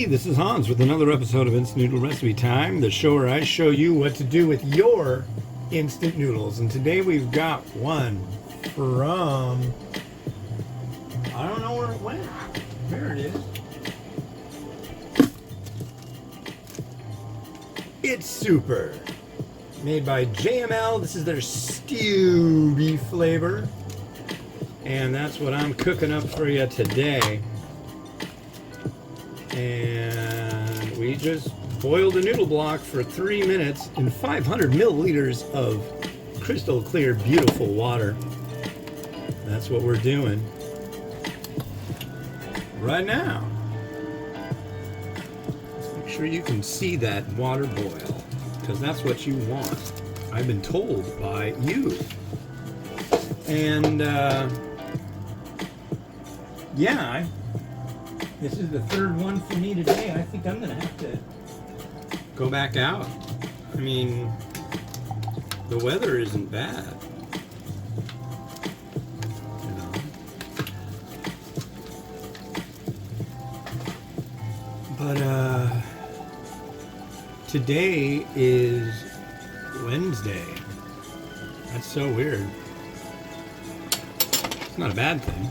everybody, this is Hans with another episode of Instant Noodle Recipe Time, the show where I show you what to do with your instant noodles. And today we've got one from, I don't know where it went. There it is. It's Super, made by JML. This is their stew beef flavor. And that's what I'm cooking up for you today. And we just boiled a noodle block for 3 minutes in 500 milliliters of crystal clear, beautiful water. That's what we're doing right now. Make sure you can see that water boil, because that's what you want. I've been told by you. And yeah, this is the third one for me today. I think I'm gonna have to go back out. I mean, the weather isn't bad. You know. But today is Wednesday. That's so weird. It's not a bad thing.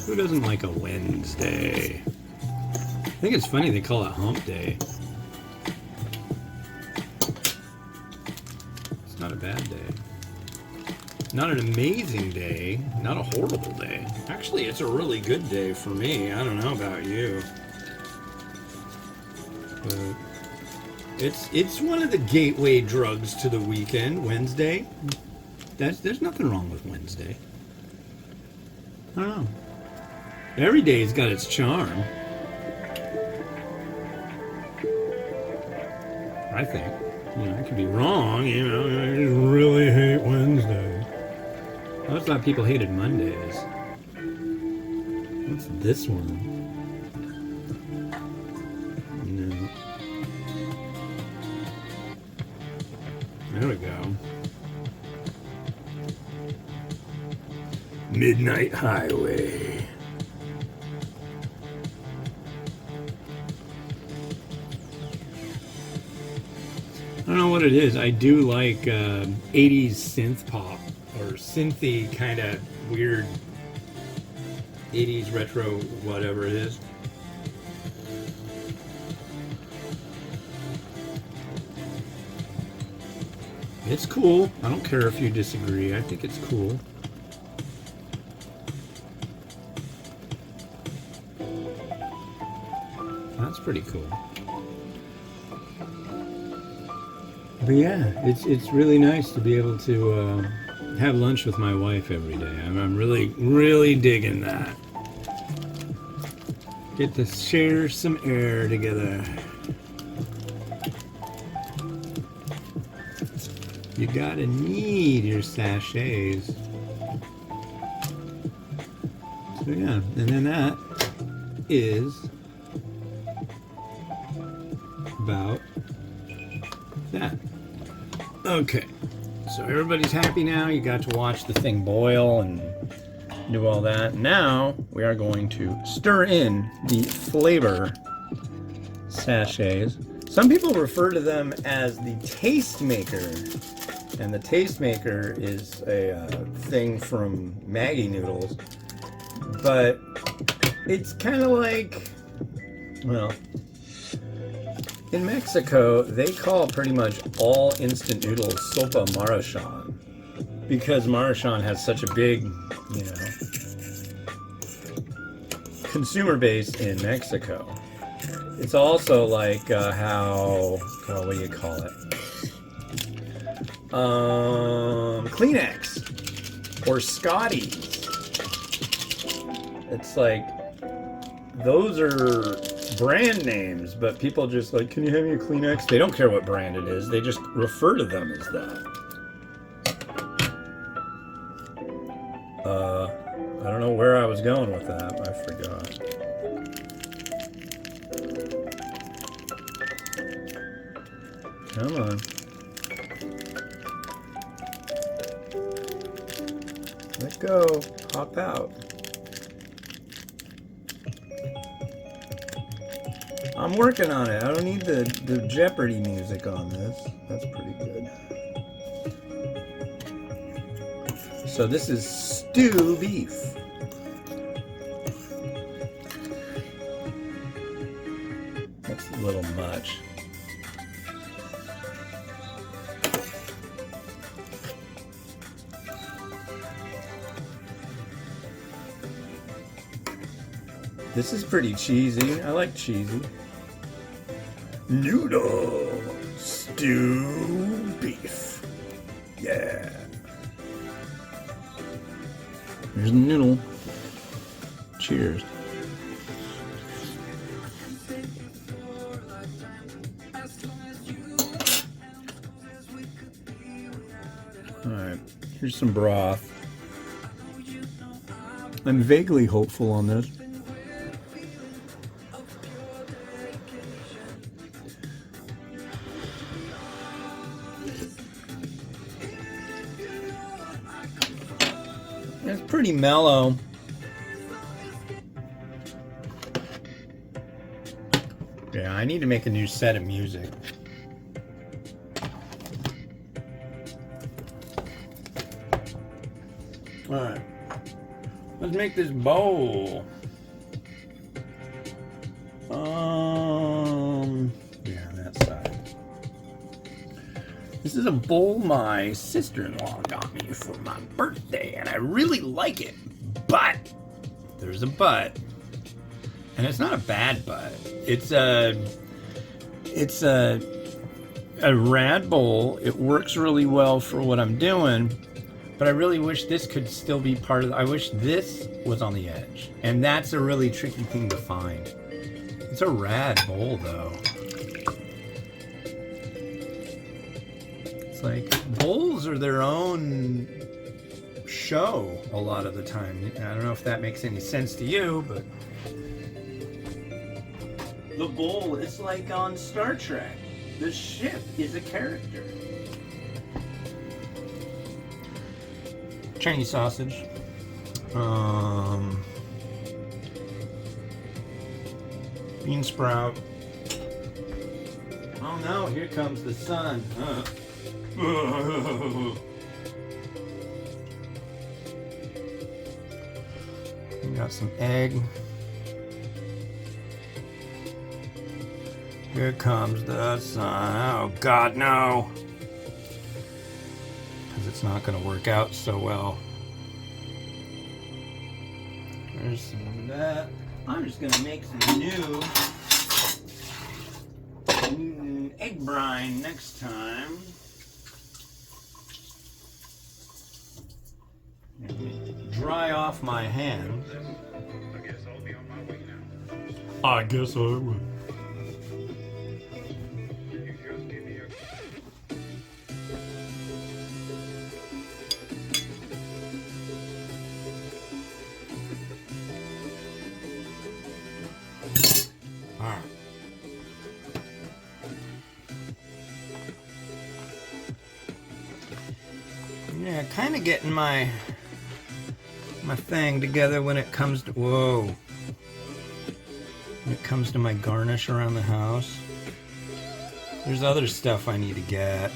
Who doesn't like a Wednesday? I think it's funny they call it hump day. It's not a bad day. Not an amazing day. Not a horrible day. Actually, it's a really good day for me. I don't know about you. But it's one of the gateway drugs to the weekend, Wednesday. There's nothing wrong with Wednesday. I don't know. Every day's got its charm. I think. You know, I could be wrong, you know, I just really hate Wednesdays. I always thought people hated Mondays. What's this one? No. There we go. Midnight Highway. I don't know what it is. I do like 80s synth pop or synthy kind of weird 80s retro whatever it is. It's cool. I don't care if you disagree. I think it's cool. That's pretty cool. But yeah, it's really nice to be able to have lunch with my wife every day. I'm really digging that. Get to share some air together. You gotta need your sachets. So yeah, and then that is about that. Okay, so everybody's happy now. You got to watch the thing boil and do all that. Now we are going to stir in the flavor sachets. Some people refer to them as the taste maker, and the taste maker is a thing from Maggi noodles, but it's kind of like, well, in Mexico, they call pretty much all instant noodles sopa maruchan, because maruchan has such a big, you know, consumer base in Mexico. It's also like how, what do you call it? Kleenex or Scotties. It's like, those are brand names, but people just like, can you have me a Kleenex? They don't care what brand it is. They just refer to them as that. I don't know where I was going with that. I forgot. Come on. Go. Hop out. I'm working on it. I don't need the Jeopardy music on this. That's pretty good. So this is stew beef. That's a little much. This is pretty cheesy. I like cheesy. Noodle stew beef. Yeah. Here's the noodle. Cheers. Alright, here's some broth. I'm vaguely hopeful on this. It's pretty mellow. Yeah, I need to make a new set of music. Alright. Let's make this bowl. Yeah, that side. This is a bowl my sister-in-law got me for my birthday, and I really like it. But there's a but. And it's not a bad but. It's a rad bowl. It works really well for what I'm doing. But I really wish this could still be part of I wish this was on the edge. And that's a really tricky thing to find. It's a rad bowl though. It's like bowls are their own show a lot of the time. I don't know if that makes any sense to you, but the bowl is like on Star Trek. The ship is a character. Chinese sausage. Bean sprout. Oh no, here comes the sun. We got some egg. Here comes the sun. Oh God, no. Because it's not going to work out so well. There's some of that. I'm just going to make some new egg brine next time. Dry off my hands. I guess I'll be on my way now. I guess I will. You just give me a... Alright. Yeah, kind of getting my thing together when it comes to when it comes to my garnish around the house. There's other stuff I need to get.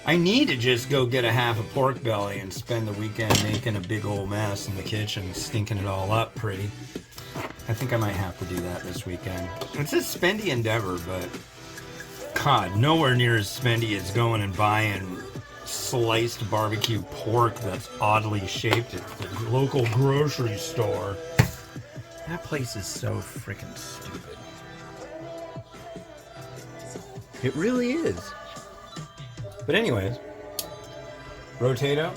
I need to just go get a half a pork belly and spend the weekend making a big old mess in the kitchen, stinking it all up pretty. I think I might have to do that this weekend. It's a spendy endeavor, but God, nowhere near as spendy as going and buying sliced barbecue pork that's oddly shaped at the local grocery store. That place is so freaking stupid. It really is. But anyways, rotato.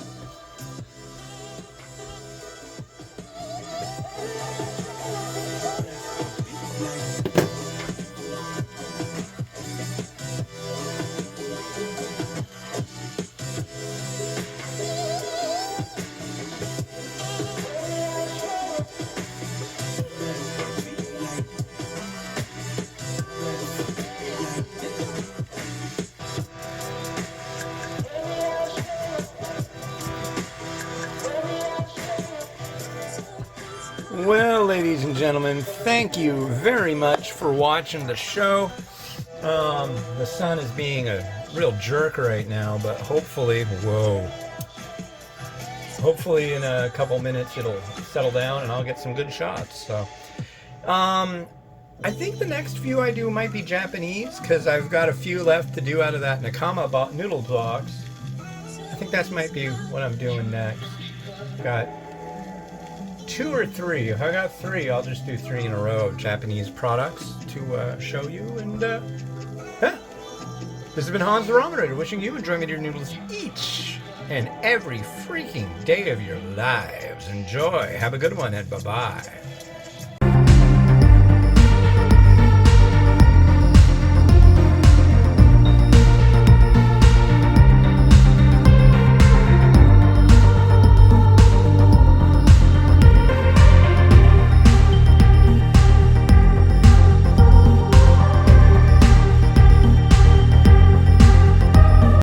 Well, ladies and gentlemen, thank you very much for watching the show. The sun is being a real jerk right now, but hopefully, hopefully in a couple minutes it'll settle down and I'll get some good shots. So, I think the next few I do might be Japanese because I've got a few left to do out of that Nakama noodle box. I think that might be what I'm doing next. Got 2 or 3. If I got 3, I'll just do 3 in a row of Japanese products to show you. And yeah. This has been Hans the Ramen Writer wishing you enjoyment of your noodles each and every freaking day of your lives. Enjoy. Have a good one and bye-bye.